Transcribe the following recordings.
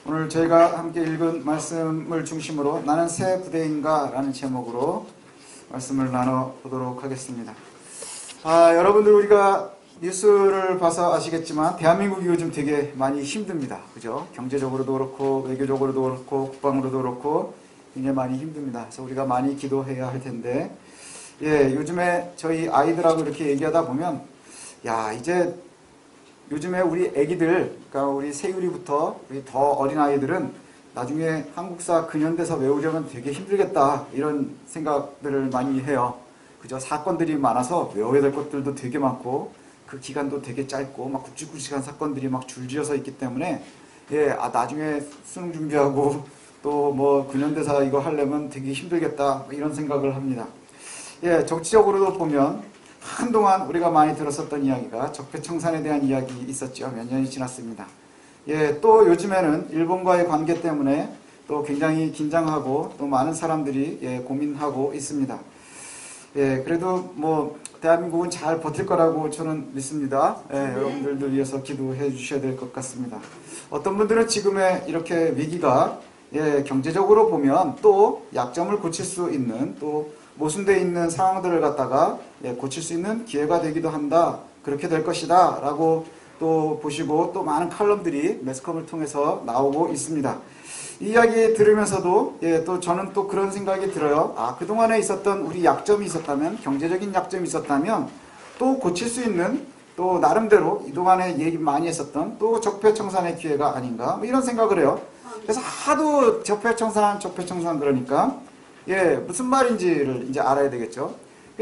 오늘 저희가 함께 읽은 말씀을 중심으로 나는 새 부대인가 라는 제목으로 말씀을 나눠보도록 하겠습니다. 여러분들 우리가 뉴스를 봐서 아시겠지만 대한민국이 요즘 되게 많이 힘듭니다. 그죠? 경제적으로도 그렇고 외교적으로도 그렇고 국방으로도 그렇고 굉장히 많이 힘듭니다. 그래서 우리가 많이 기도해야 할 텐데 요즘에 저희 아이들하고 이렇게 얘기하다 보면 이제 요즘에 우리 애기들, 그러니까 우리 세율이부터 우리 더 어린 아이들은 나중에 한국사 근현대사 외우려면 되게 힘들겠다 이런 생각들을 많이 해요. 그죠? 사건들이 많아서 외워야 될 것들도 되게 많고 그 기간도 되게 짧고 막 굵직굵직한 사건들이 막 줄지어서 있기 때문에 나중에 수능 준비하고 또 뭐 근현대사 이거 하려면 되게 힘들겠다 이런 생각을 합니다. 정치적으로도 보면 한동안 우리가 많이 들었었던 이야기가 적폐청산에 대한 이야기 있었죠. 몇 년이 지났습니다. 또 요즘에는 일본과의 관계 때문에 또 굉장히 긴장하고 또 많은 사람들이 고민하고 있습니다. 그래도 뭐 대한민국은 잘 버틸 거라고 저는 믿습니다. 여러분들을 위해서 기도해 주셔야 될 것 같습니다. 어떤 분들은 지금의 이렇게 위기가 경제적으로 보면 또 약점을 고칠 수 있는 또 모순되어 있는 상황들을 갖다가 고칠 수 있는 기회가 되기도 한다. 그렇게 될 것이다. 라고 또 보시고 또 많은 칼럼들이 매스컴을 통해서 나오고 있습니다. 이 이야기 들으면서도 또 저는 또 그런 생각이 들어요. 그동안에 있었던 우리 약점이 있었다면, 경제적인 약점이 있었다면 또 고칠 수 있는 또 나름대로 이동안에 얘기 많이 했었던 또 적폐청산의 기회가 아닌가 뭐 이런 생각을 해요. 그래서 하도 적폐청산 그러니까 무슨 말인지를 이제 알아야 되겠죠.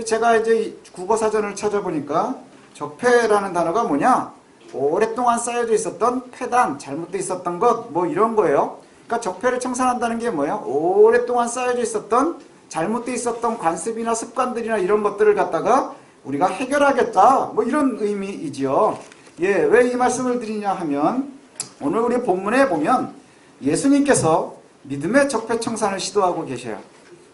제가 이제 국어사전을 찾아보니까 적폐라는 단어가 뭐냐? 오랫동안 쌓여져 있었던 폐단, 잘못되어 있었던 것, 뭐 이런 거예요. 그러니까 적폐를 청산한다는 게 뭐예요? 오랫동안 쌓여져 있었던 잘못되어 있었던 관습이나 습관들이나 이런 것들을 갖다가 우리가 해결하겠다. 뭐 이런 의미이지요. 왜 이 말씀을 드리냐 하면 오늘 우리 본문에 보면 예수님께서 믿음의 적폐청산을 시도하고 계셔요.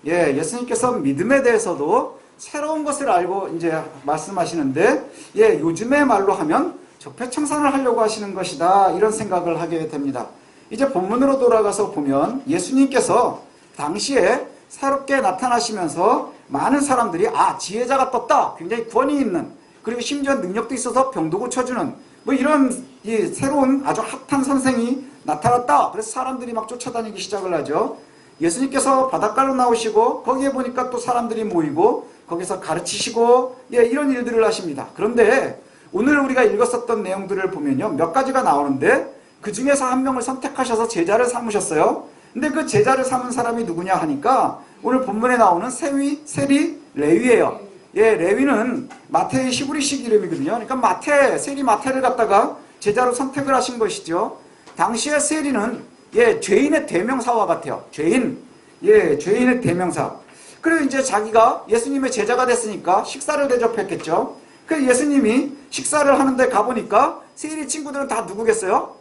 예수님께서 믿음에 대해서도 새로운 것을 알고 이제 말씀하시는데, 요즘의 말로 하면 적폐청산을 하려고 하시는 것이다. 이런 생각을 하게 됩니다. 이제 본문으로 돌아가서 보면 예수님께서 당시에 새롭게 나타나시면서 많은 사람들이 지혜자가 떴다. 굉장히 권위 있는, 그리고 심지어 능력도 있어서 병도 고쳐주는 뭐 이런 새로운 아주 핫한 선생이 나타났다. 그래서 사람들이 막 쫓아다니기 시작을 하죠. 예수님께서 바닷가로 나오시고 거기에 보니까 또 사람들이 모이고 거기서 가르치시고 이런 일들을 하십니다. 그런데 오늘 우리가 읽었었던 내용들을 보면요, 몇 가지가 나오는데 그 중에서 한 명을 선택하셔서 제자를 삼으셨어요. 근데 그 제자를 삼은 사람이 누구냐 하니까 오늘 본문에 나오는 세리 레위예요. 레위는 마태의 히브리식 이름이거든요. 그러니까 세리 마태를 갖다가 제자로 선택을 하신 것이죠. 당시의 세리는 죄인의 대명사와 같아요. 죄인의 대명사. 그리고 이제 자기가 예수님의 제자가 됐으니까 식사를 대접했겠죠. 그래서 예수님이 식사를 하는데 가보니까 세리 친구들은 다 누구겠어요?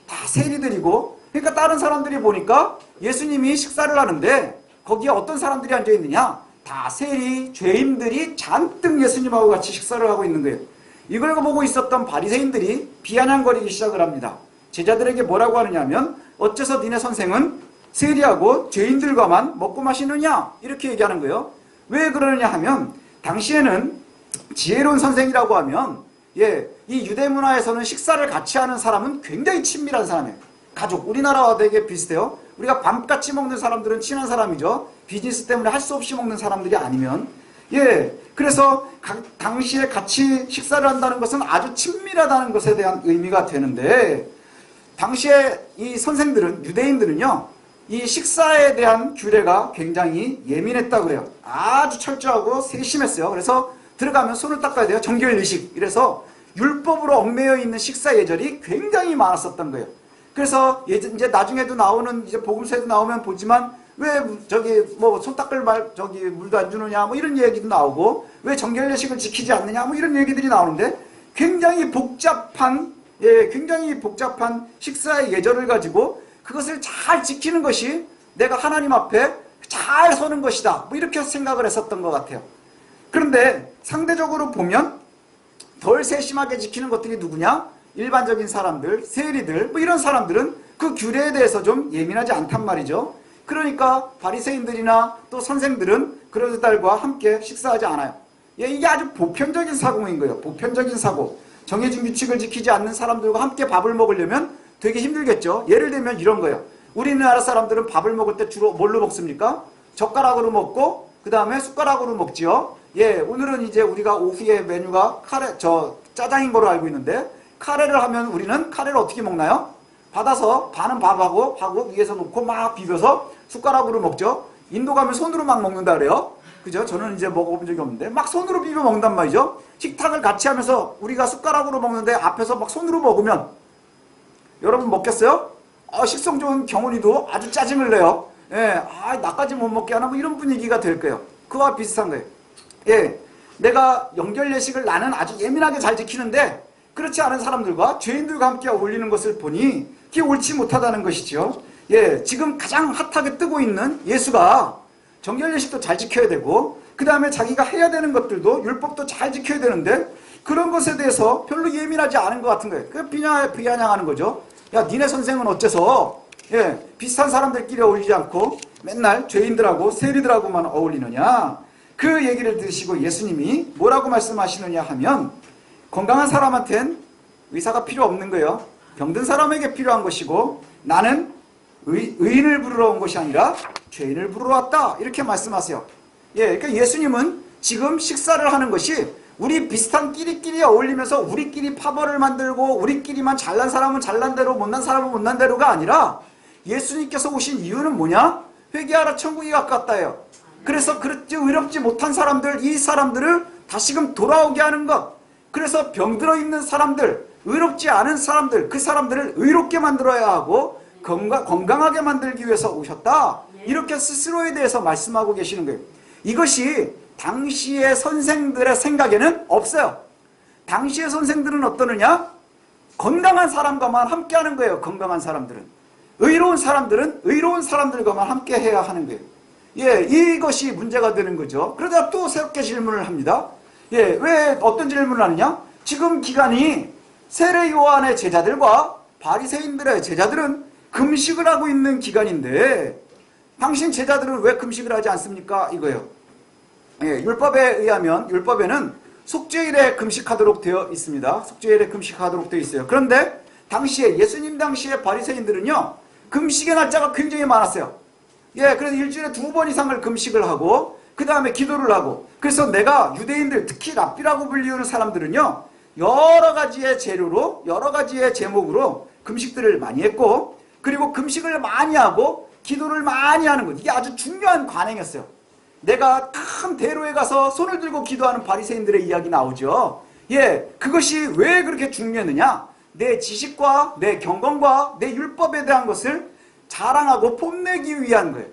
다 세리들이고, 그러니까 다른 사람들이 보니까 예수님이 식사를 하는데 거기에 어떤 사람들이 앉아있느냐? 다 세리, 죄인들이 잔뜩 예수님하고 같이 식사를 하고 있는 거예요. 이걸 보고 있었던 바리새인들이 비아냥거리기 시작을 합니다. 제자들에게 뭐라고 하느냐면, 어째서 니네 선생은 세리하고 죄인들과만 먹고 마시느냐? 이렇게 얘기하는 거예요. 왜 그러느냐 하면 당시에는 지혜로운 선생이라고 하면 이 유대 문화에서는 식사를 같이 하는 사람은 굉장히 친밀한 사람이에요. 가족, 우리나라와 되게 비슷해요. 우리가 밤같이 먹는 사람들은 친한 사람이죠. 비즈니스 때문에 할 수 없이 먹는 사람들이 아니면. 그래서 당시에 같이 식사를 한다는 것은 아주 친밀하다는 것에 대한 의미가 되는데, 당시에 이 선생들은, 유대인들은요, 이 식사에 대한 규례가 굉장히 예민했다고 그래요. 아주 철저하고 세심했어요. 그래서 들어가면 손을 닦아야 돼요. 정결의식. 이래서 율법으로 얽매여 있는 식사 예절이 굉장히 많았었던 거예요. 그래서 이제 나중에도 나오는, 이제 복음서에도 나오면 보지만, 왜 손 닦을 물도 안 주느냐, 뭐 이런 얘기도 나오고, 왜 정결의식을 지키지 않느냐, 뭐 이런 얘기들이 나오는데, 굉장히 복잡한 식사의 예절을 가지고 그것을 잘 지키는 것이 내가 하나님 앞에 잘 서는 것이다. 뭐 이렇게 생각을 했었던 것 같아요. 그런데 상대적으로 보면 덜 세심하게 지키는 것들이 누구냐? 일반적인 사람들, 세리들, 뭐 이런 사람들은 그 규례에 대해서 좀 예민하지 않단 말이죠. 그러니까 바리새인들이나 또 선생들은 그들과 함께 식사하지 않아요. 예, 이게 아주 보편적인 사고인 거예요. 보편적인 사고. 정해진 규칙을 지키지 않는 사람들과 함께 밥을 먹으려면 되게 힘들겠죠. 예를 들면 이런 거예요. 우리나라 사람들은 밥을 먹을 때 주로 뭘로 먹습니까? 젓가락으로 먹고 그 다음에 숟가락으로 먹지요. 예, 오늘은 이제 우리가 오후에 메뉴가 짜장인 거로 알고 있는데, 카레를 하면 우리는 카레를 어떻게 먹나요? 받아서 반은 밥하고 위에서 놓고 막 비벼서 숟가락으로 먹죠. 인도 가면 손으로 막 먹는다 그래요. 그죠? 저는 이제 먹어본 적이 없는데 막 손으로 비벼 먹는단 말이죠. 식탁을 같이 하면서 우리가 숟가락으로 먹는데 앞에서 막 손으로 먹으면 여러분 먹겠어요? 식성 좋은 경훈이도 아주 짜증을 내요. 예, 나까지 못 먹게 하나 뭐 이런 분위기가 될 거예요. 그와 비슷한 거예요. 예, 내가 영결 예식을 나는 아주 예민하게 잘 지키는데 그렇지 않은 사람들과 죄인들과 함께 어울리는 것을 보니 그게 옳지 못하다는 것이죠. 예, 지금 가장 핫하게 뜨고 있는 예수가 정결 예식도 잘 지켜야 되고 그 다음에 자기가 해야 되는 것들도 율법도 잘 지켜야 되는데 그런 것에 대해서 별로 예민하지 않은 것 같은 거예요. 그 비아냥하는 거죠. 야, 니네 선생은 어째서 비슷한 사람들끼리 어울리지 않고 맨날 죄인들하고 세리들하고만 어울리느냐. 그 얘기를 들으시고 예수님이 뭐라고 말씀하시느냐 하면 건강한 사람한텐 의사가 필요 없는 거예요. 병든 사람에게 필요한 것이고 나는 의인을 부르러 온 것이 아니라 죄인을 부르러 왔다. 이렇게 말씀하세요. 예, 그러니까 예수님은 지금 식사를 하는 것이 우리 비슷한 끼리끼리 어울리면서 우리끼리 파벌을 만들고 우리끼리만 잘난 사람은 잘난 대로 못난 사람은 못난 대로가 아니라 예수님께서 오신 이유는 뭐냐? 회개하라 천국이 가깝다예요. 그래서 그렇지 의롭지 못한 사람들, 이 사람들을 다시금 돌아오게 하는 것. 그래서 병들어 있는 사람들, 의롭지 않은 사람들, 그 사람들을 의롭게 만들어야 하고 건강하게 만들기 위해서 오셨다. 이렇게 스스로에 대해서 말씀하고 계시는 거예요. 이것이 당시의 선생들의 생각에는 없어요. 당시의 선생들은 어떠느냐? 건강한 사람과만 함께 하는 거예요. 건강한 사람들은. 의로운 사람들은 의로운 사람들과만 함께 해야 하는 거예요. 예, 이것이 문제가 되는 거죠. 그러다 또 새롭게 질문을 합니다. 예, 왜 어떤 질문을 하느냐? 지금 기간이 세례 요한의 제자들과 바리새인들의 제자들은 금식을 하고 있는 기간인데 당신 제자들은 왜 금식을 하지 않습니까? 이거예요. 예, 율법에 의하면 율법에는 속죄일에 금식하도록 되어 있습니다. 속죄일에 금식하도록 되어 있어요. 그런데 당시에 예수님 당시에 바리새인들은요 금식의 날짜가 굉장히 많았어요. 예, 그래서 일주일에 2번 이상을 금식을 하고 그 다음에 기도를 하고 그래서 내가 유대인들 특히 랍비라고 불리우는 사람들은요 여러 가지의 재료로 여러 가지의 제목으로 금식들을 많이 했고 그리고 금식을 많이 하고 기도를 많이 하는 것 이게 아주 중요한 관행이었어요. 내가 큰 대로에 가서 손을 들고 기도하는 바리새인들의 이야기 나오죠. 예, 그것이 왜 그렇게 중요했느냐? 내 지식과 내 경건과 내 율법에 대한 것을 자랑하고 뽐내기 위한 거예요.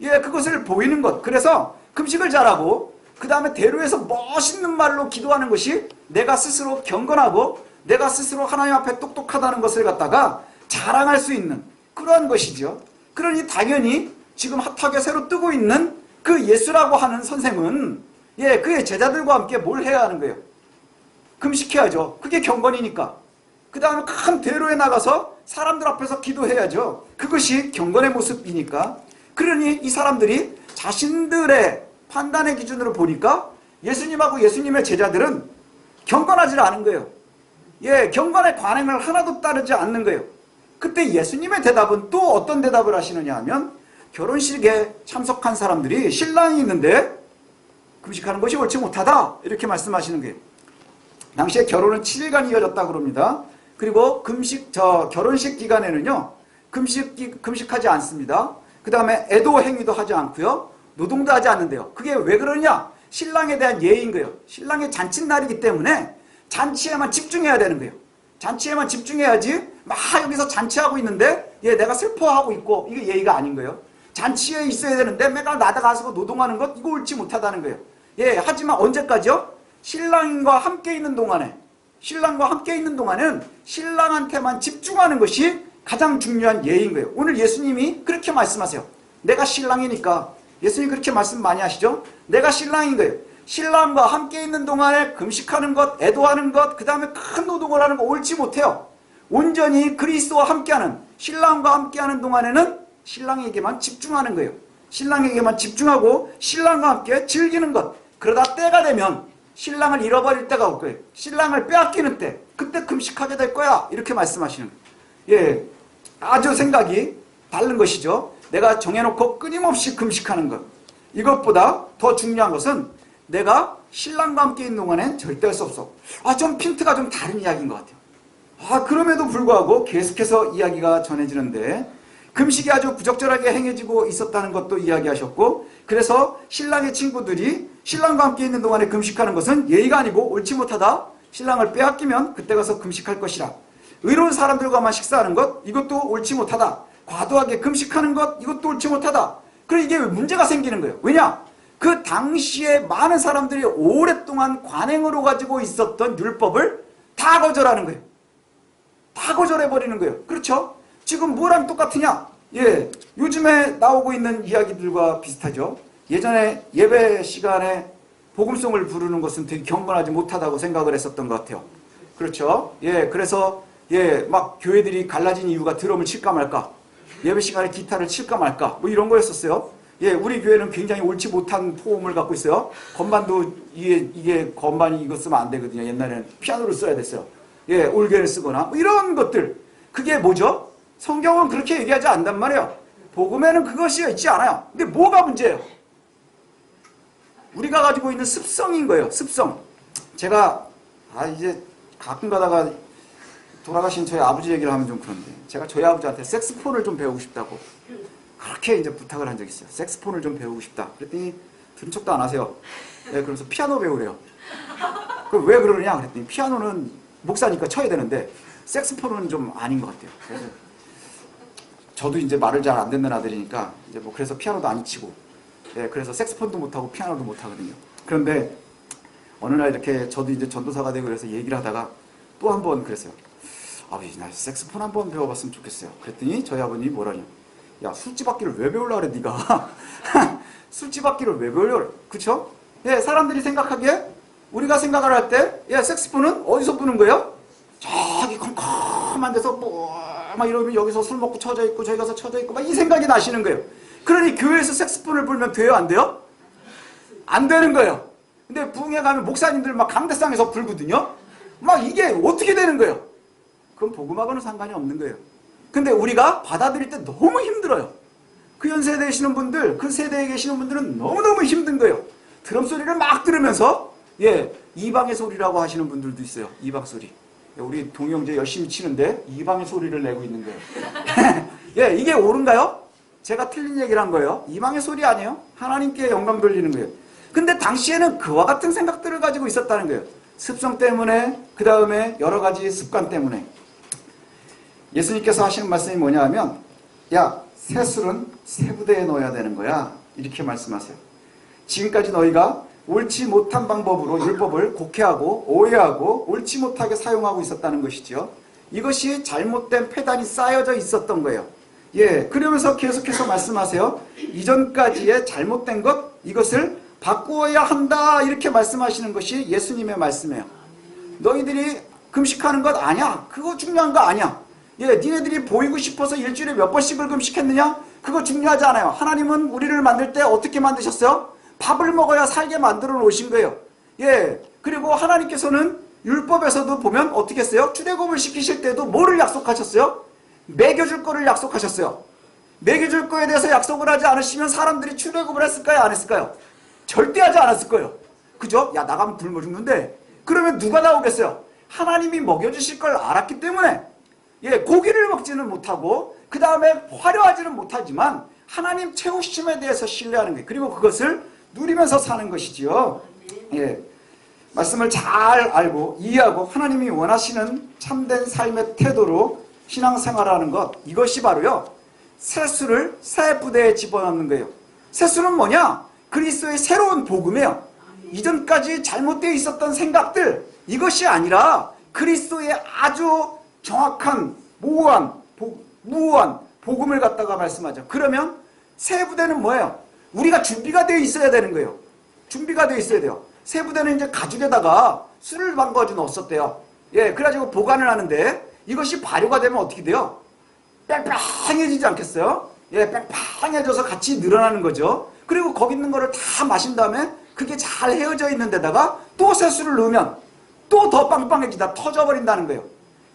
예, 그것을 보이는 것. 그래서 금식을 잘하고 그 다음에 대로에서 멋있는 말로 기도하는 것이 내가 스스로 경건하고 내가 스스로 하나님 앞에 똑똑하다는 것을 갖다가 자랑할 수 있는 그러한 것이죠. 그러니 당연히 지금 핫하게 새로 뜨고 있는 그 예수라고 하는 선생은 예, 그의 제자들과 함께 뭘 해야 하는 거예요? 금식해야죠. 그게 경건이니까. 그 다음에 큰 대로에 나가서 사람들 앞에서 기도해야죠. 그것이 경건의 모습이니까. 그러니 이 사람들이 자신들의 판단의 기준으로 보니까 예수님하고 예수님의 제자들은 경건하지 않은 거예요. 예, 경건의 관행을 하나도 따르지 않는 거예요. 그때 예수님의 대답은 또 어떤 대답을 하시느냐 하면 결혼식에 참석한 사람들이 신랑이 있는데 금식하는 것이 옳지 못하다 이렇게 말씀하시는 거예요. 당시에 결혼은 7일간 이어졌다고 그럽니다. 그리고 결혼식 기간에는요 금식하지 않습니다. 그 다음에 애도 행위도 하지 않고요 노동도 하지 않는데요. 그게 왜 그러냐? 신랑에 대한 예의인 거예요. 신랑의 잔칫날이기 때문에 잔치에만 집중해야 되는 거예요. 잔치에만 집중해야지 막 여기서 잔치하고 있는데 내가 슬퍼하고 있고 이게 예의가 아닌 거예요. 잔치에 있어야 되는데 맨날 나다가서 노동하는 것 이거 옳지 못하다는 거예요. 예, 하지만 언제까지요? 신랑과 함께 있는 동안에는 신랑한테만 집중하는 것이 가장 중요한 예의인 거예요. 오늘 예수님이 그렇게 말씀하세요. 내가 신랑이니까. 예수님이 그렇게 말씀 많이 하시죠? 내가 신랑인 거예요. 신랑과 함께 있는 동안에 금식하는 것, 애도하는 것, 그 다음에 큰 노동을 하는 거 옳지 못해요. 온전히 그리스도와 함께하는, 신랑과 함께하는 동안에는 신랑에게만 집중하는 거예요. 신랑에게만 집중하고 신랑과 함께 즐기는 것. 그러다 때가 되면 신랑을 잃어버릴 때가 올 거예요. 신랑을 빼앗기는 때, 그때 금식하게 될 거야. 이렇게 말씀하시는 거예요. 예, 아주 생각이 다른 것이죠. 내가 정해놓고 끊임없이 금식하는 것. 이것보다 더 중요한 것은 내가 신랑과 함께 있는 동안엔 절대 할 수 없어. 좀 핀트가 좀 다른 이야기인 것 같아요. 그럼에도 불구하고 계속해서 이야기가 전해지는데, 금식이 아주 부적절하게 행해지고 있었다는 것도 이야기하셨고, 그래서 신랑의 친구들이 신랑과 함께 있는 동안에 금식하는 것은 예의가 아니고 옳지 못하다. 신랑을 빼앗기면 그때 가서 금식할 것이라. 의로운 사람들과만 식사하는 것, 이것도 옳지 못하다. 과도하게 금식하는 것, 이것도 옳지 못하다. 그래, 이게 문제가 생기는 거예요. 왜냐? 그 당시에 많은 사람들이 오랫동안 관행으로 가지고 있었던 율법을 다 거절하는 거예요. 다 거절해버리는 거예요. 그렇죠? 지금 뭐랑 똑같으냐? 예, 요즘에 나오고 있는 이야기들과 비슷하죠. 예전에 예배 시간에 복음송을 부르는 것은 되게 경건하지 못하다고 생각을 했었던 것 같아요. 그렇죠? 예, 그래서 막 교회들이 갈라진 이유가 드럼을 칠까 말까, 예배 시간에 기타를 칠까 말까, 뭐 이런 거였었어요. 예, 우리 교회는 굉장히 옳지 못한 포음을 갖고 있어요. 건반도 이게 건반이 이거 쓰면 안 되거든요. 옛날에는 피아노를 써야 됐어요. 예, 올게를 쓰거나 뭐 이런 것들. 그게 뭐죠? 성경은 그렇게 얘기하지 않단 말이에요. 복음에는 그것이 있지 않아요. 근데 뭐가 문제예요? 우리가 가지고 있는 습성인 거예요. 습성. 제가 이제 가끔 가다가 돌아가신 저희 아버지 얘기를 하면 좀 그런데, 제가 저희 아버지한테 색스폰을 좀 배우고 싶다고 그렇게 이제 부탁을 한 적이 있어요. 색스폰을 좀 배우고 싶다. 그랬더니 들은 척도 안 하세요. 네, 그러면서 피아노 배우래요. 그럼 왜 그러느냐 그랬더니, 피아노는 목사니까 쳐야 되는데 색스폰은 좀 아닌 것 같아요. 그래서 저도 이제 말을 잘 안 듣는 아들이니까 이제 뭐 그래서 피아노도 안 치고, 예, 그래서 색스폰도 못하고 피아노도 못하거든요. 그런데 어느 날 이렇게 저도 이제 전도사가 되고 그래서 얘기를 하다가 또 한 번 그랬어요. 아버지, 나 색스폰 한번 배워봤으면 좋겠어요. 그랬더니 저희 아버님이 뭐라냐? 야, 술집악기를 왜 배우려고 그래 네가? 술집악기를 왜 배우려고 그래? 그쵸? 예, 사람들이 생각하기에, 우리가 생각을 할 때, 색스폰은 어디서 부는 거예요? 저기 컴컴한 데서 막 이러면 여기서 술 먹고 쳐져 있고 저기 가서 쳐져 있고 막 이 생각이 나시는 거예요. 그러니 교회에서 색스폰을 불면 돼요, 안 돼요? 안 되는 거예요. 근데 부흥회 가면 목사님들 막 강대상에서 불거든요. 막 이게 어떻게 되는 거예요? 그건 복음하고는 상관이 없는 거예요. 근데 우리가 받아들일 때 너무 힘들어요. 그 연세대에 계시는 분들, 그 세대에 계시는 분들은 너무너무 힘든 거예요. 드럼 소리를 막 들으면서, 이방의 소리라고 하시는 분들도 있어요. 이방 소리. 우리 동희 형제 열심히 치는데 이방의 소리를 내고 있는 거예요. 이게 옳은가요? 제가 틀린 얘기를 한 거예요. 이방의 소리 아니에요? 하나님께 영광 돌리는 거예요. 근데 당시에는 그와 같은 생각들을 가지고 있었다는 거예요. 습성 때문에, 그 다음에 여러 가지 습관 때문에. 예수님께서 하시는 말씀이 뭐냐 하면, 야, 새 술은 새 부대에 넣어야 되는 거야. 이렇게 말씀하세요. 지금까지 너희가 옳지 못한 방법으로 율법을 곡해하고 오해하고 옳지 못하게 사용하고 있었다는 것이죠. 이것이 잘못된 폐단이 쌓여져 있었던 거예요. 그러면서 계속해서 말씀하세요. 이전까지의 잘못된 것, 이것을 바꾸어야 한다. 이렇게 말씀하시는 것이 예수님의 말씀이에요. 너희들이 금식하는 것 아니야. 그거 중요한 거 아니야. 니네들이 보이고 싶어서 일주일에 몇 번씩을 금식했느냐? 그거 중요하지 않아요. 하나님은 우리를 만들 때 어떻게 만드셨어요? 밥을 먹어야 살게 만들어 놓으신 거예요. 그리고 하나님께서는 율법에서도 보면 어떻게 했어요? 출애굽을 시키실 때도 뭐를 약속하셨어요? 먹여줄 거를 약속하셨어요. 먹여줄 거에 대해서 약속을 하지 않으시면 사람들이 출애굽을 했을까요? 안 했을까요? 절대 하지 않았을 거예요. 그죠? 야, 나가면 굶어 죽는데. 그러면 누가 나오겠어요? 하나님이 먹여주실 걸 알았기 때문에, 고기를 먹지는 못하고 그 다음에 화려하지는 못하지만 하나님 채우심에 대해서 신뢰하는 거예요. 그리고 그것을 누리면서 사는 것이지요. 말씀을 잘 알고 이해하고 하나님이 원하시는 참된 삶의 태도로 신앙생활하는 것, 이것이 바로요, 새술을 새 부대에 집어넣는 거예요. 새술은 뭐냐? 그리스도의 새로운 복음이에요. 이전까지 잘못되어 있었던 생각들, 이것이 아니라 그리스도의 아주 정확한 무한 복음을 갖다가 말씀하죠. 그러면 새 부대는 뭐예요? 우리가 준비가 되어 있어야 되는 거예요. 준비가 되어 있어야 돼요. 새 부대는 이제 가죽에다가 술을 담가지고 넣었었대요. 그래가지고 보관을 하는데, 이것이 발효가 되면 어떻게 돼요? 뺑뺑해지지 않겠어요? 예, 뺑뺑해져서 같이 늘어나는 거죠. 그리고 거기 있는 거를 다 마신 다음에 그게 잘 헤어져 있는 데다가 또 새수를 넣으면 또 더 빵빵해지다 터져버린다는 거예요.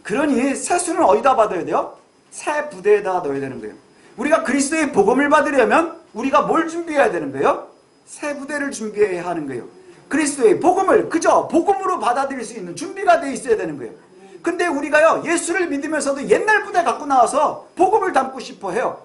그러니 새수는 어디다 받아야 돼요? 새 부대에다가 넣어야 되는 거예요. 우리가 그리스도의 복음을 받으려면 우리가 뭘 준비해야 되는 거예요? 새 부대를 준비해야 하는 거예요. 그리스도의 복음을 그저 복음으로 받아들일 수 있는 준비가 돼 있어야 되는 거예요. 근데 우리가요, 예수를 믿으면서도 옛날 부대 갖고 나와서 복음을 담고 싶어 해요.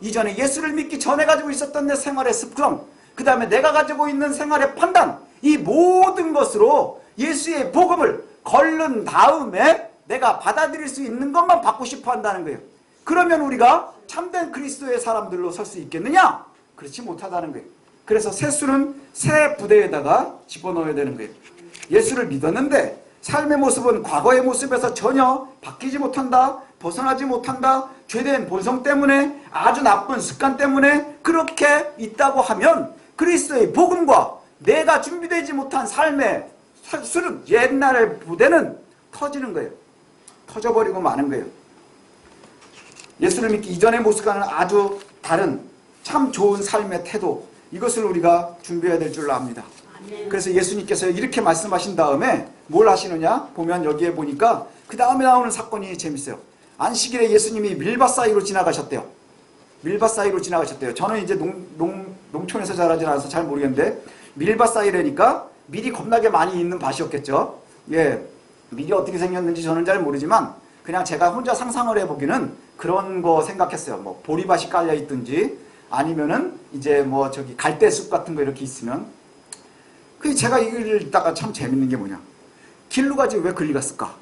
이전에 예수를 믿기 전에 가지고 있었던 내 생활의 습성, 그 다음에 내가 가지고 있는 생활의 판단, 이 모든 것으로 예수의 복음을 걸른 다음에 내가 받아들일 수 있는 것만 받고 싶어 한다는 거예요. 그러면 우리가 참된 그리스도의 사람들로 설 수 있겠느냐? 그렇지 못하다는 거예요. 그래서 새수는 새 부대에다가 집어넣어야 되는 거예요. 예수를 믿었는데 삶의 모습은 과거의 모습에서 전혀 바뀌지 못한다, 벗어나지 못한다, 죄된 본성 때문에, 아주 나쁜 습관 때문에 그렇게 있다고 하면 그리스도의 복음과 내가 준비되지 못한 삶의 수는 옛날의 부대는 터지는 거예요. 터져버리고 마는 거예요. 예수를 믿기 이전의 모습과는 아주 다른 참 좋은 삶의 태도, 이것을 우리가 준비해야 될 줄로 압니다. 그래서 예수님께서 이렇게 말씀하신 다음에 뭘 하시느냐 보면 여기에 보니까 그 다음에 나오는 사건이 재밌어요. 안식일에 예수님이 밀밭 사이로 지나가셨대요. 밀밭 사이로 지나가셨대요. 저는 이제 농촌에서 자라지 않아서 잘 모르겠는데 밀밭 사이라니까 밀이 겁나게 많이 있는 밭이었겠죠. 예, 밀이 어떻게 생겼는지 저는 잘 모르지만 그냥 제가 혼자 상상을 해보기는 그런 거 생각했어요. 뭐 보리밭이 깔려 있든지 아니면은 이제 뭐 저기 갈대숲 같은 거 이렇게 있으면. 그 제가 이걸 읽다가 참 재밌는 게 뭐냐, 길로 가지 왜 글리 갔을까?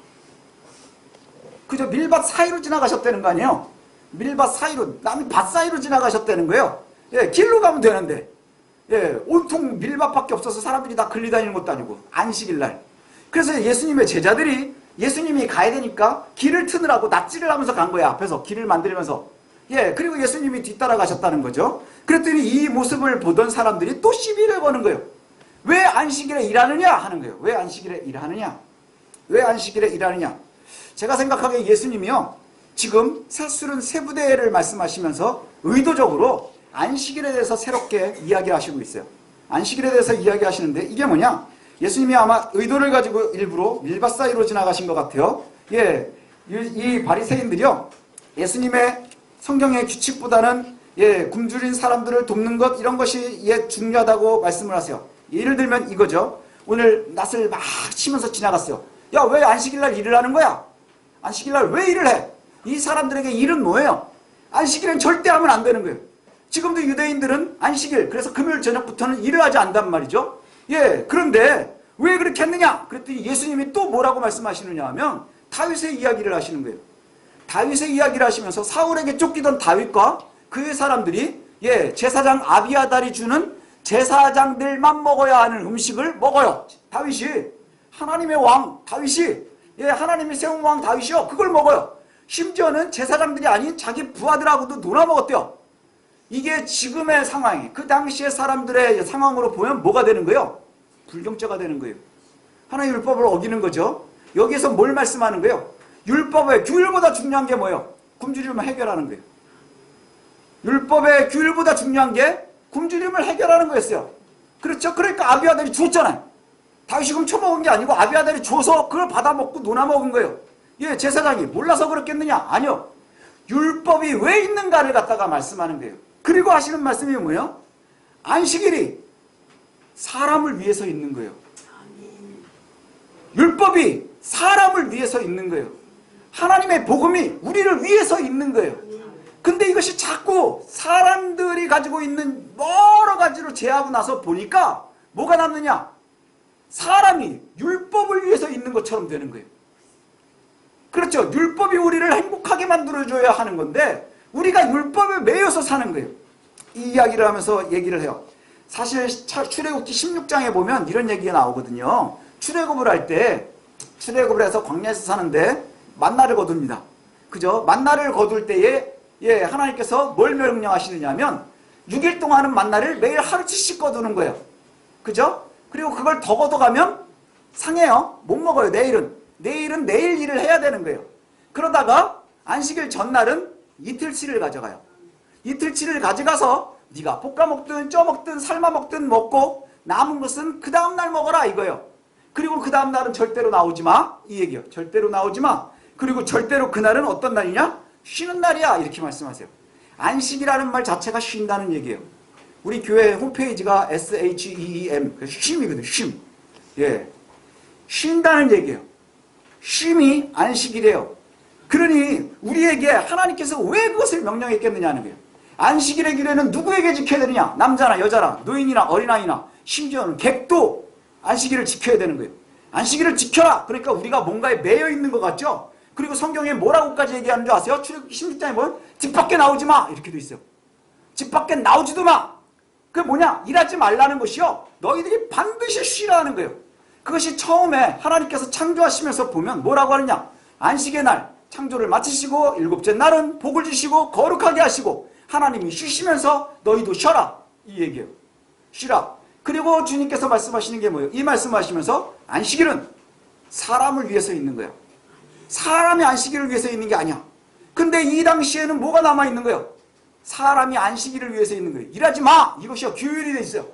그저 밀밭 사이로 지나가셨다는 거 아니에요? 밀밭 사이로, 남이 밭 사이로 지나가셨다는 거예요. 예, 길로 가면 되는데, 예, 온통 밀밭밖에 없어서 사람들이 다 글리 다니는 것도 아니고, 안식일 날. 그래서 예수님의 제자들이 예수님이 가야 되니까 길을 트느라고 낯질을 하면서 간 거야. 앞에서 길을 만들면서. 예, 그리고 예수님이 뒤따라 가셨다는 거죠. 그랬더니 이 모습을 보던 사람들이 또 시비를 거는 거예요. 왜 안식일에 일하느냐 하는 거예요. 왜 안식일에 일하느냐? 왜 안식일에 일하느냐? 제가 생각하기에 예수님이요, 지금 새술은 새 부대를 말씀하시면서 의도적으로 안식일에 대해서 새롭게 이야기하시고 있어요. 안식일에 대해서 이야기하시는데 이게 뭐냐? 예수님이 아마 의도를 가지고 일부러 밀밭 사이로 지나가신 것 같아요. 예, 이 바리새인들이요, 예수님의 성경의 규칙보다는 예, 굶주린 사람들을 돕는 것, 이런 것이 예, 중요하다고 말씀을 하세요. 예를 들면 이거죠. 오늘 낯을 막 치면서 지나갔어요. 야, 왜 안식일날 일을 하는 거야? 안식일날 왜 일을 해? 이 사람들에게 일은 뭐예요? 안식일엔 절대 하면 안 되는 거예요. 지금도 유대인들은 안식일, 그래서 금요일 저녁부터는 일을 하지 않단 말이죠. 예, 그런데 왜 그렇게 했느냐? 그랬더니 예수님이 또 뭐라고 말씀하시느냐 하면 다윗의 이야기를 하시는 거예요. 다윗의 이야기를 하시면서 사울에게 쫓기던 다윗과 그의 사람들이 예, 제사장 아비아달이 주는 제사장들만 먹어야 하는 음식을 먹어요. 다윗이, 하나님의 왕 다윗이, 예, 하나님이 세운 왕 다윗이요, 그걸 먹어요. 심지어는 제사장들이 아닌 자기 부하들하고도 놀아먹었대요. 이게 지금의 상황이, 그 당시의 사람들의 상황으로 보면 뭐가 되는 거예요? 불경죄가 되는 거예요. 하나님의 율법을 어기는 거죠. 여기에서 뭘 말씀하는 거예요? 율법의 규율보다 중요한 게 뭐예요? 굶주림을 해결하는 거예요. 율법의 규율보다 중요한 게 굶주림을 해결하는 거였어요. 그렇죠? 그러니까 아비아달이 줬잖아요. 다윗이 훔쳐먹은 게 아니고 아비아달이 줘서 그걸 받아먹고 놀아먹은 거예요. 예, 제사장이 몰라서 그렇겠느냐? 아니요. 율법이 왜 있는가를 갖다가 말씀하는 거예요. 그리고 하시는 말씀이 뭐예요? 안식일이 사람을 위해서 있는 거예요. 율법이 사람을 위해서 있는 거예요. 하나님의 복음이 우리를 위해서 있는 거예요. 근데 이것이 자꾸 사람들이 가지고 있는 여러 가지로 제하고 나서 보니까 뭐가 남느냐? 사람이 율법을 위해서 있는 것처럼 되는 거예요. 그렇죠. 율법이 우리를 행복하게 만들어줘야 하는 건데 우리가 율법에 매여서 사는 거예요. 이 이야기를 하면서 얘기를 해요. 사실 출애굽기 16장에 보면 이런 얘기가 나오거든요. 출애굽을 할 때, 출애굽을 해서 광야에서 사는데 만나를 거둡니다. 그죠? 만나를 거둘 때에 예, 하나님께서 뭘 명령하시느냐면 6일 동안은 만나를 매일 하루씩 거두는 거예요. 그죠? 그리고 그걸 더 거둬가면 상해요. 못 먹어요. 내일은 내일 일을 해야 되는 거예요. 그러다가 안식일 전날은 이틀치를 가져가요. 이틀치를 가져가서 네가 볶아 먹든 쪄 먹든 삶아 먹든 먹고 남은 것은 그 다음날 먹어라 이거예요. 그리고 그 다음날은 절대로 나오지 마. 이 얘기요. 절대로 나오지 마. 그리고 절대로 그날은 어떤 날이냐? 쉬는 날이야. 이렇게 말씀하세요. 안식이라는 말 자체가 쉰다는 얘기예요. 우리 교회 홈페이지가 SHEEM, 쉼이거든요. 쉼. 예. 쉰다는 얘기예요. 쉼이 안식이래요. 그러니 우리에게 하나님께서 왜 그것을 명령했겠느냐는 거예요. 안식일의 규례는 누구에게 지켜야 되느냐? 남자나 여자나 노인이나 어린아이나 심지어는 객도 안식일을 지켜야 되는 거예요. 안식일을 지켜라. 그러니까 우리가 뭔가에 매여 있는 것 같죠? 그리고 성경에 뭐라고까지 얘기하는 줄 아세요? 출애굽기 16장에 보면 집 밖에 나오지 마 이렇게 돼 있어요. 집 밖에 나오지도 마. 그게 뭐냐? 일하지 말라는 것이요. 너희들이 반드시 쉬라는 거예요. 그것이 처음에 하나님께서 창조하시면서 보면 뭐라고 하느냐? 안식의 날 창조를 마치시고 일곱째 날은 복을 주시고 거룩하게 하시고 하나님이 쉬시면서 너희도 쉬어라. 이 얘기예요. 쉬라. 그리고 주님께서 말씀하시는 게 뭐예요? 이 말씀하시면서 안식일은 사람을 위해서 있는 거예요. 사람이 안식일을 위해서 있는 게 아니야. 근데 이 당시에는 뭐가 남아있는 거예요? 사람이 안식일을 위해서 있는 거예요. 일하지 마! 이것이요. 규율이 돼 있어요.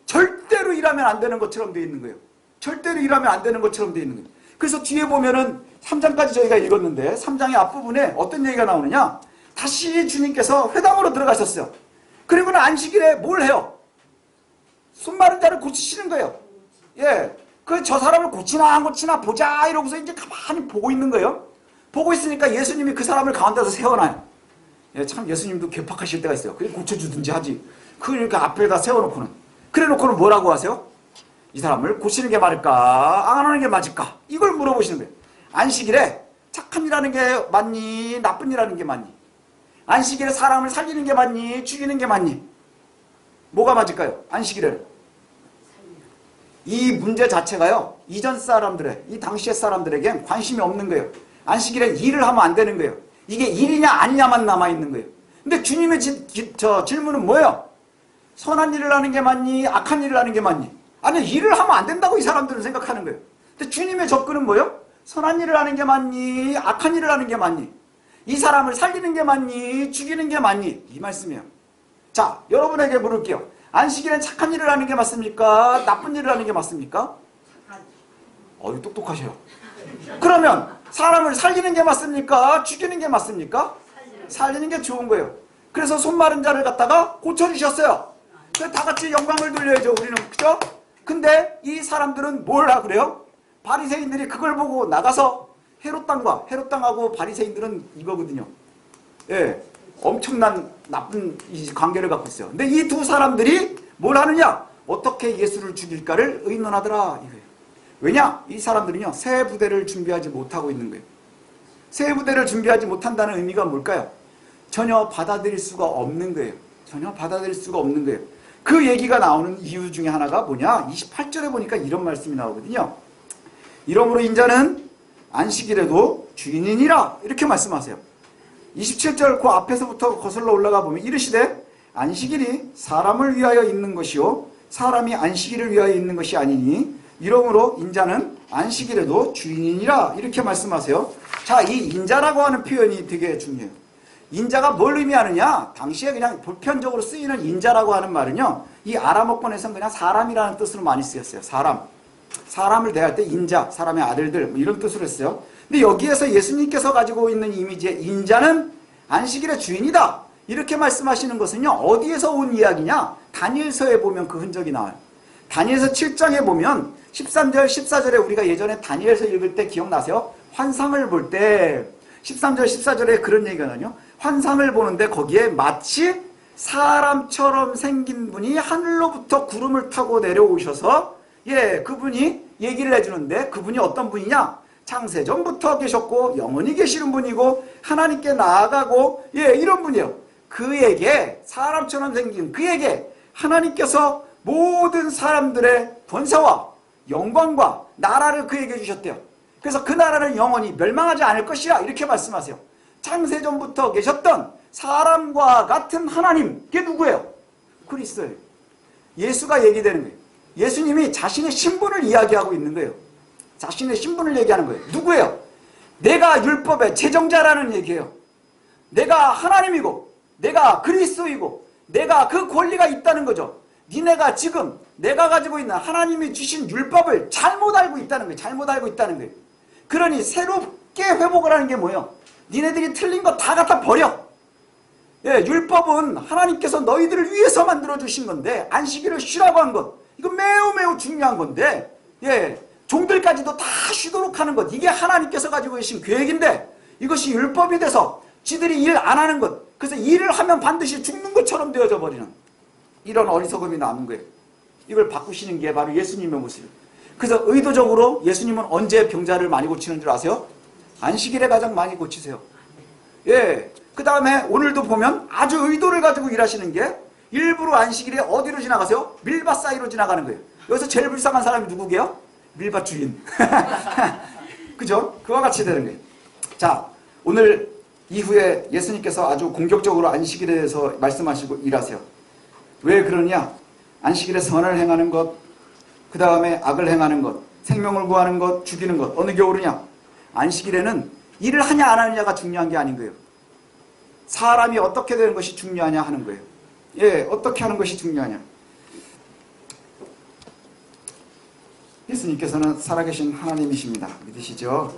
절대로 일하면 안 되는 것처럼 돼 있는 거예요. 절대로 일하면 안 되는 것처럼 돼 있는 거예요. 그래서 뒤에 보면은 3장까지 저희가 읽었는데 3장의 앞부분에 어떤 얘기가 나오느냐? 다시 주님께서 회당으로 들어가셨어요. 그리고는 안식일에 뭘 해요? 손 마른 자를 고치시는 거예요. 예. 저 사람을 고치나 안 고치나 보자 이러고서 이제 가만히 보고 있는 거예요. 보고 있으니까 예수님이 그 사람을 가운데서 세워놔요. 예, 참 예수님도 괴팍하실 때가 있어요. 그냥 고쳐주든지 하지. 그러니까 앞에다 세워놓고는. 그래 놓고는 뭐라고 하세요? 이 사람을 고치는 게 맞을까? 안 하는 게 맞을까? 이걸 물어보시는 거예요. 안식일에 착한 일하는 게 맞니? 나쁜 일하는 게 맞니? 안식일에 사람을 살리는 게 맞니? 죽이는 게 맞니? 뭐가 맞을까요? 안식일에는. 이 문제 자체가요. 이전 사람들의, 이 당시의 사람들에겐 관심이 없는 거예요. 안식일엔 일을 하면 안 되는 거예요. 이게 일이냐 아니냐만 남아있는 거예요. 근데 주님의 질문은 뭐예요? 선한 일을 하는 게 맞니? 악한 일을 하는 게 맞니? 아니 일을 하면 안 된다고 이 사람들은 생각하는 거예요. 근데 주님의 접근은 뭐예요? 선한 일을 하는 게 맞니? 악한 일을 하는 게 맞니? 이 사람을 살리는 게 맞니? 죽이는 게 맞니? 이 말씀이에요. 자, 여러분에게 물을게요. 안식일엔 착한 일을 하는 게 맞습니까? 나쁜 일을 하는 게 맞습니까? 이거 똑똑하셔요. 그러면 사람을 살리는 게 맞습니까? 죽이는 게 맞습니까? 살리는 게 좋은 거예요. 그래서 손 마른 자를 갖다가 고쳐주셨어요. 그래서 다 같이 영광을 돌려야죠, 우리는. 그죠? 근데 이 사람들은 뭘 하고 그래요? 바리새인들이 그걸 보고 나가서 헤롯 땅하고 바리새인들은 이거거든요. 예. 엄청난 나쁜 관계를 갖고 있어요. 근데 이 두 사람들이 뭘 하느냐? 어떻게 예수를 죽일까를 의논하더라 이거예요. 왜냐? 이 사람들은요 새 부대를 준비하지 못하고 있는 거예요. 새 부대를 준비하지 못한다는 의미가 뭘까요? 전혀 받아들일 수가 없는 거예요. 전혀 받아들일 수가 없는 거예요. 그 얘기가 나오는 이유 중에 하나가 뭐냐? 28절에 보니까 이런 말씀이 나오거든요. 이러므로 인자는 안식일에도 주인이니라 이렇게 말씀하세요. 27절 그 앞에서부터 거슬러 올라가 보면 이르시되 안식일이 사람을 위하여 있는 것이요 사람이 안식일을 위하여 있는 것이 아니니 이러므로 인자는 안식일에도 주인이니라 이렇게 말씀하세요. 자, 이 인자라고 하는 표현이 되게 중요해요. 인자가 뭘 의미하느냐? 당시에 그냥 보편적으로 쓰이는 인자라고 하는 말은요 이 아람어권에서는 그냥 사람이라는 뜻으로 많이 쓰였어요. 사람을 대할 때 인자, 사람의 아들들 뭐 이런 뜻으로 했어요. 근데 여기에서 예수님께서 가지고 있는 이미지의 인자는 안식일의 주인이다 이렇게 말씀하시는 것은요 어디에서 온 이야기냐? 다니엘서에 보면 그 흔적이 나와요. 다니엘서 7장에 보면 13절 14절에 우리가 예전에 다니엘서 읽을 때 기억나세요? 환상을 볼 때 13절 14절에 그런 얘기가 나요. 환상을 보는데 거기에 마치 사람처럼 생긴 분이 하늘로부터 구름을 타고 내려오셔서 그분이 얘기를 해주는데 그분이 어떤 분이냐? 창세전부터 계셨고 영원히 계시는 분이고 하나님께 나아가고 이런 분이에요. 그에게 사람처럼 생긴 그에게 하나님께서 모든 사람들의 권세와 영광과 나라를 그에게 주셨대요. 그래서 그 나라는 영원히 멸망하지 않을 것이라 이렇게 말씀하세요. 창세전부터 계셨던 사람과 같은 하나님 그게 누구예요? 그리스도예요. 예수가 얘기되는 거예요. 예수님이 자신의 신분을 이야기하고 있는 거예요. 자신의 신분을 얘기하는 거예요. 누구예요? 내가 율법의 제정자라는 얘기예요. 내가 하나님이고 내가 그리스도이고 내가 그 권리가 있다는 거죠. 니네가 지금 내가 가지고 있는 하나님이 주신 율법을 잘못 알고 있다는 거예요. 잘못 알고 있다는 거예요. 그러니 새롭게 회복을 하는 게 뭐예요? 니네들이 틀린 거 다 갖다 버려. 예, 율법은 하나님께서 너희들을 위해서 만들어 주신 건데 안식일을 쉬라고 한 것, 이거 매우 매우 중요한 건데, 예, 종들까지도 다 쉬도록 하는 것, 이게 하나님께서 가지고 계신 계획인데 이것이 율법이 돼서 지들이 일 안 하는 것, 그래서 일을 하면 반드시 죽는 것처럼 되어져 버리는 이런 어리석음이 남은 거예요. 이걸 바꾸시는 게 바로 예수님의 모습이에요. 그래서 의도적으로 예수님은 언제 병자를 많이 고치는 줄 아세요? 안식일에 가장 많이 고치세요. 예. 그 다음에 오늘도 보면 아주 의도를 가지고 일하시는 게 일부러 안식일에 어디로 지나가세요? 밀밭 사이로 지나가는 거예요. 여기서 제일 불쌍한 사람이 누구게요? 밀밭 주인. 그죠? 그와 같이 되는 거예요. 자, 오늘 이후에 예수님께서 아주 공격적으로 안식일에 대해서 말씀하시고 일하세요. 왜 그러냐? 안식일에 선을 행하는 것, 그 다음에 악을 행하는 것, 생명을 구하는 것, 죽이는 것, 어느 게 옳으냐? 안식일에는 일을 하냐 안 하느냐가 중요한 게 아닌 거예요. 사람이 어떻게 되는 것이 중요하냐 하는 거예요. 예, 어떻게 하는 것이 중요하냐. 예수님께서는 살아계신 하나님이십니다. 믿으시죠?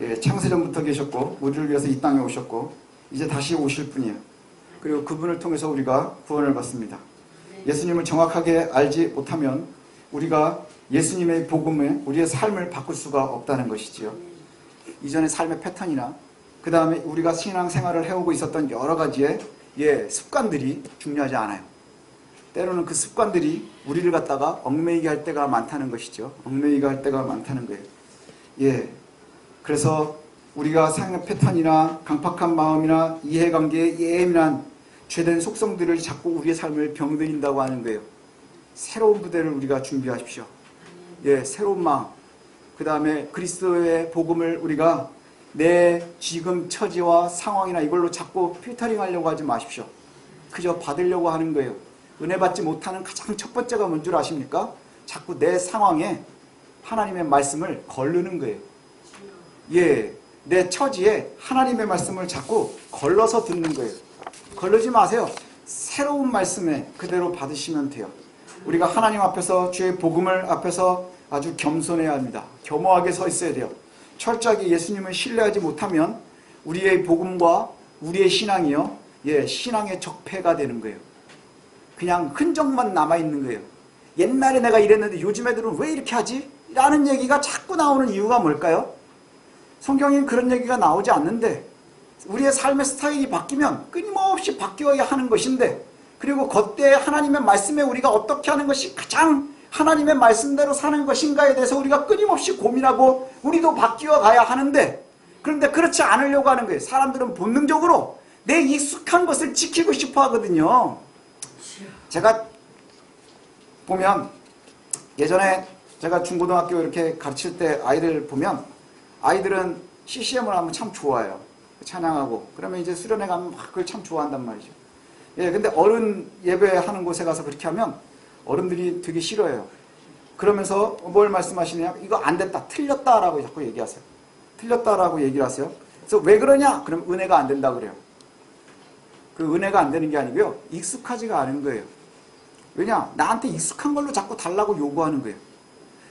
예, 창세전부터 계셨고 우리를 위해서 이 땅에 오셨고 이제 다시 오실 분이에요. 그리고 그분을 통해서 우리가 구원을 받습니다. 예수님을 정확하게 알지 못하면 우리가 예수님의 복음에 우리의 삶을 바꿀 수가 없다는 것이지요. 이전의 삶의 패턴이나 그 다음에 우리가 신앙생활을 해오고 있었던 여러 가지의 습관들이 중요하지 않아요. 때로는 그 습관들이 우리를 갖다가 얽매이게 할 때가 많다는 것이죠. 얽매이게 할 때가 많다는 거예요. 예. 그래서 우리가 삶의 패턴이나 강팍한 마음이나 이해관계에 예민한 죄된 속성들을 자꾸 우리의 삶을 병들인다고 하는 거예요. 새로운 부대를 우리가 준비하십시오. 예, 새로운 마음. 그 다음에 그리스도의 복음을 우리가 내 지금 처지와 상황이나 이걸로 자꾸 필터링 하려고 하지 마십시오. 그저 받으려고 하는 거예요. 은혜 받지 못하는 가장 첫 번째가 뭔 줄 아십니까? 자꾸 내 상황에 하나님의 말씀을 걸르는 거예요. 예, 내 처지에 하나님의 말씀을 자꾸 걸러서 듣는 거예요. 걸르지 마세요. 새로운 말씀에 그대로 받으시면 돼요. 우리가 하나님 앞에서 주의 복음을 앞에서 아주 겸손해야 합니다. 겸허하게 서 있어야 돼요. 철저하게 예수님을 신뢰하지 못하면 우리의 복음과 우리의 신앙이요, 예, 신앙의 적폐가 되는 거예요. 그냥 흔적만 남아있는 거예요. 옛날에 내가 이랬는데 요즘 애들은 왜 이렇게 하지? 라는 얘기가 자꾸 나오는 이유가 뭘까요? 성경엔 그런 얘기가 나오지 않는데 우리의 삶의 스타일이 바뀌면 끊임없이 바뀌어야 하는 것인데, 그리고 그때 하나님의 말씀에 우리가 어떻게 하는 것이 가장 하나님의 말씀대로 사는 것인가에 대해서 우리가 끊임없이 고민하고 우리도 바뀌어 가야 하는데, 그런데 그렇지 않으려고 하는 거예요. 사람들은 본능적으로 내 익숙한 것을 지키고 싶어 하거든요. 제가 보면 예전에 제가 중고등학교 이렇게 가르칠 때 아이들 보면 아이들은 CCM을 하면 참 좋아해요. 찬양하고. 그러면 이제 수련회 가면 막 그걸 참 좋아한단 말이죠. 예, 근데 어른 예배하는 곳에 가서 그렇게 하면 어른들이 되게 싫어해요. 그러면서 뭘 말씀하시냐? 이거 안 됐다, 틀렸다라고 자꾸 얘기하세요. 틀렸다라고 얘기를 하세요. 그래서 왜 그러냐? 그럼 은혜가 안 된다 그래요. 그 은혜가 안 되는 게 아니고요, 익숙하지가 않은 거예요. 왜냐? 나한테 익숙한 걸로 자꾸 달라고 요구하는 거예요.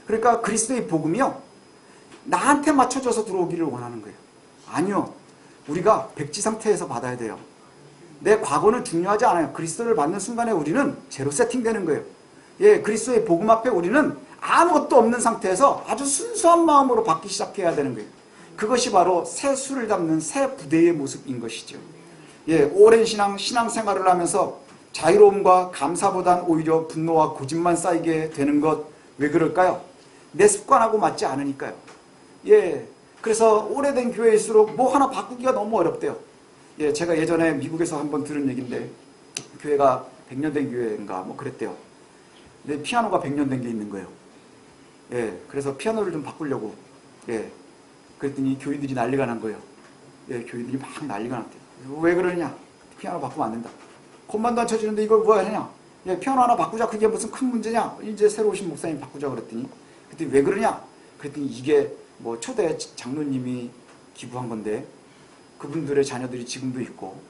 그러니까 그리스도의 복음이요, 나한테 맞춰져서 들어오기를 원하는 거예요. 아니요, 우리가 백지 상태에서 받아야 돼요. 내 과거는 중요하지 않아요. 그리스도를 받는 순간에 우리는 제로 세팅되는 거예요. 예, 그리스도의 복음 앞에 우리는 아무것도 없는 상태에서 아주 순수한 마음으로 받기 시작해야 되는 거예요. 그것이 바로 새 수를 담는 새 부대의 모습인 것이죠. 예, 오랜 신앙생활을 하면서 자유로움과 감사보단 오히려 분노와 고집만 쌓이게 되는 것, 왜 그럴까요? 내 습관하고 맞지 않으니까요. 예, 그래서 오래된 교회일수록 뭐 하나 바꾸기가 너무 어렵대요. 예, 제가 예전에 미국에서 한번 들은 얘기인데, 교회가 100년 된 교회인가 뭐 그랬대요. 근데 피아노가 100년 된 게 있는 거예요. 예, 그래서 피아노를 좀 바꾸려고, 예, 그랬더니 교인들이 난리가 난 거예요. 예, 교인들이 막 난리가 났대요. 왜 그러냐? 피아노 바꾸면 안 된다. 콧만도 안 쳐지는데 이걸 뭐 하냐? 예, 피아노 하나 바꾸자. 그게 무슨 큰 문제냐? 이제 새로 오신 목사님 바꾸자 그랬더니, 왜 그러냐? 그랬더니 이게 뭐 초대 장로님이 기부한 건데 그분들의 자녀들이 지금도 있고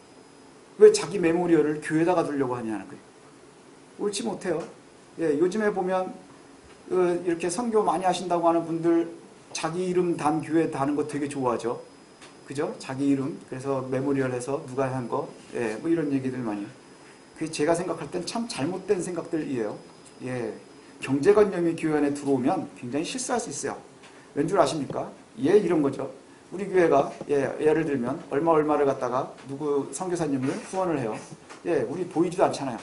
왜 자기 메모리얼을 교회에다가 두려고 하냐는 거예요. 옳지 못해요. 예, 요즘에 보면 이렇게 선교 많이 하신다고 하는 분들 자기 이름 단 교회 다는 거 되게 좋아하죠. 그죠? 자기 이름 그래서 메모리얼 해서 누가 한 거, 예, 뭐 이런 얘기들 많이 해요. 그게 제가 생각할 땐 참 잘못된 생각들이에요. 예, 경제관념이 교회 안에 들어오면 굉장히 실수할 수 있어요. 왠 줄 아십니까? 예, 이런 거죠. 우리 교회가 예를 들면 얼마를 갖다가 누구 선교사님을 후원을 해요. 예, 우리 보이지도 않잖아요.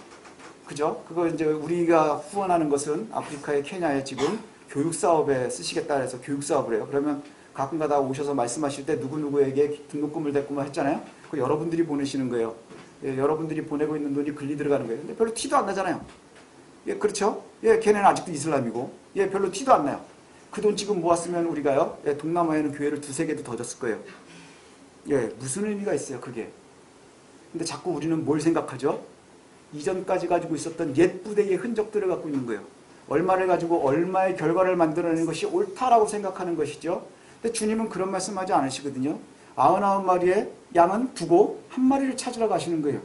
그죠? 그거 이제 우리가 후원하는 것은 아프리카의 케냐에 지금 교육 사업에 쓰시겠다 해서 교육 사업을 해요. 그러면 가끔가다 오셔서 말씀하실 때 누구누구에게 등록금을 댔구만 했잖아요. 그 여러분들이 보내시는 거예요. 예, 여러분들이 보내고 있는 돈이 글리 들어가는 거예요. 근데 별로 티도 안 나잖아요. 예, 그렇죠? 예, 걔네는 아직도 이슬람이고, 예, 별로 티도 안 나요. 그 돈 지금 모았으면 우리가요, 예, 동남아에는 교회를 2-3개도 더 졌을 거예요. 예, 무슨 의미가 있어요, 그게. 근데 자꾸 우리는 뭘 생각하죠? 이전까지 가지고 있었던 옛 부대의 흔적들을 갖고 있는 거예요. 얼마를 가지고 얼마의 결과를 만들어내는 것이 옳다라고 생각하는 것이죠. 근데 주님은 그런 말씀하지 않으시거든요. 99마리의 양은 두고 한 마리를 찾으러 가시는 거예요.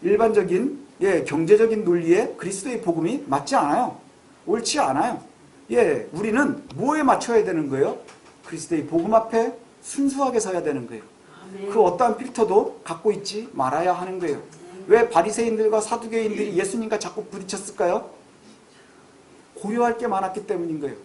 일반적인 경제적인 논리에 그리스도의 복음이 맞지 않아요. 옳지 않아요. 예, 우리는 뭐에 맞춰야 되는 거예요? 그리스도의 복음 앞에 순수하게 서야 되는 거예요. 그 어떠한 필터도 갖고 있지 말아야 하는 거예요. 왜 바리새인들과 사두개인들이 예수님과 자꾸 부딪혔을까요? 고려할 게 많았기 때문인 거예요.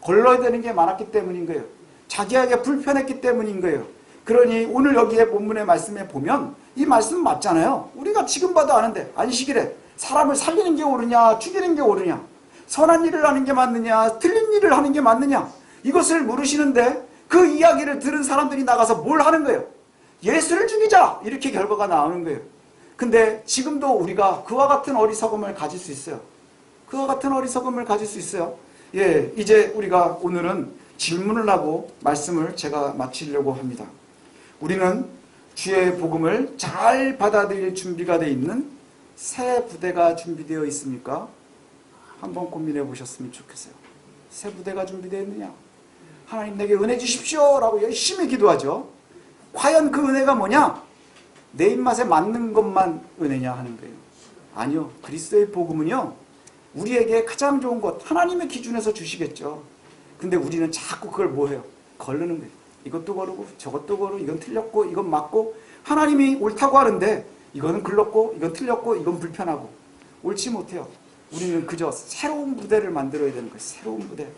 걸러야 되는 게 많았기 때문인 거예요. 자기에게 불편했기 때문인 거예요. 그러니 오늘 여기에 본문의 말씀에 보면 이 말씀 맞잖아요. 우리가 지금 봐도 아는데 안식일에 사람을 살리는 게 옳으냐 죽이는 게 옳으냐, 선한 일을 하는 게 맞느냐 틀린 일을 하는 게 맞느냐, 이것을 물으시는데 그 이야기를 들은 사람들이 나가서 뭘 하는 거예요? 예수를 죽이자, 이렇게 결과가 나오는 거예요. 근데 지금도 우리가 그와 같은 어리석음을 가질 수 있어요. 그와 같은 어리석음을 가질 수 있어요. 예, 이제 우리가 오늘은 질문을 하고 말씀을 제가 마치려고 합니다. 우리는 주의 복음을 잘 받아들일 준비가 되어 있는 새 부대가 준비되어 있습니까? 한번 고민해 보셨으면 좋겠어요. 새 부대가 준비되어 있느냐? 하나님 내게 은혜 주십시오 라고 열심히 기도하죠. 과연 그 은혜가 뭐냐? 내 입맛에 맞는 것만 은혜냐 하는 거예요. 아니요. 그리스도의 복음은요, 우리에게 가장 좋은 것, 하나님의 기준에서 주시겠죠. 근데 우리는 자꾸 그걸 뭐 해요? 거르는 거예요. 이것도 거르고 저것도 거르고, 이건 틀렸고 이건 맞고, 하나님이 옳다고 하는데 이거는 글렀고 이건 틀렸고 이건 불편하고, 옳지 못해요. 우리는 그저 새로운 부대를 만들어야 되는 거예요. 새로운 부대.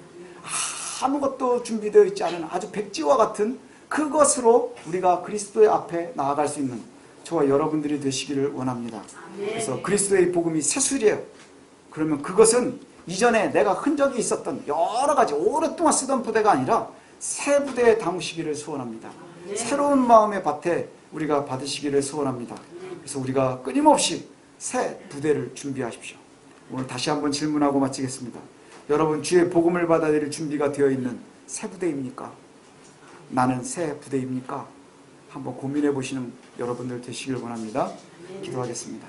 아무것도 준비되어 있지 않은 아주 백지와 같은 그것으로 우리가 그리스도의 앞에 나아갈 수 있는 저와 여러분들이 되시기를 원합니다. 그래서 그리스도의 복음이 새술이에요. 그러면 그것은 이전에 내가 흔적이 있었던 여러 가지 오랫동안 쓰던 부대가 아니라 새 부대에 담으시기를 소원합니다. 새로운 마음의 밭에 우리가 받으시기를 소원합니다. 그래서 우리가 끊임없이 새 부대를 준비하십시오. 오늘 다시 한번 질문하고 마치겠습니다. 여러분, 주의 복음을 받아들일 준비가 되어 있는 새 부대입니까? 나는 새 부대입니까? 한번 고민해 보시는 여러분들 되시길 원합니다. 기도하겠습니다.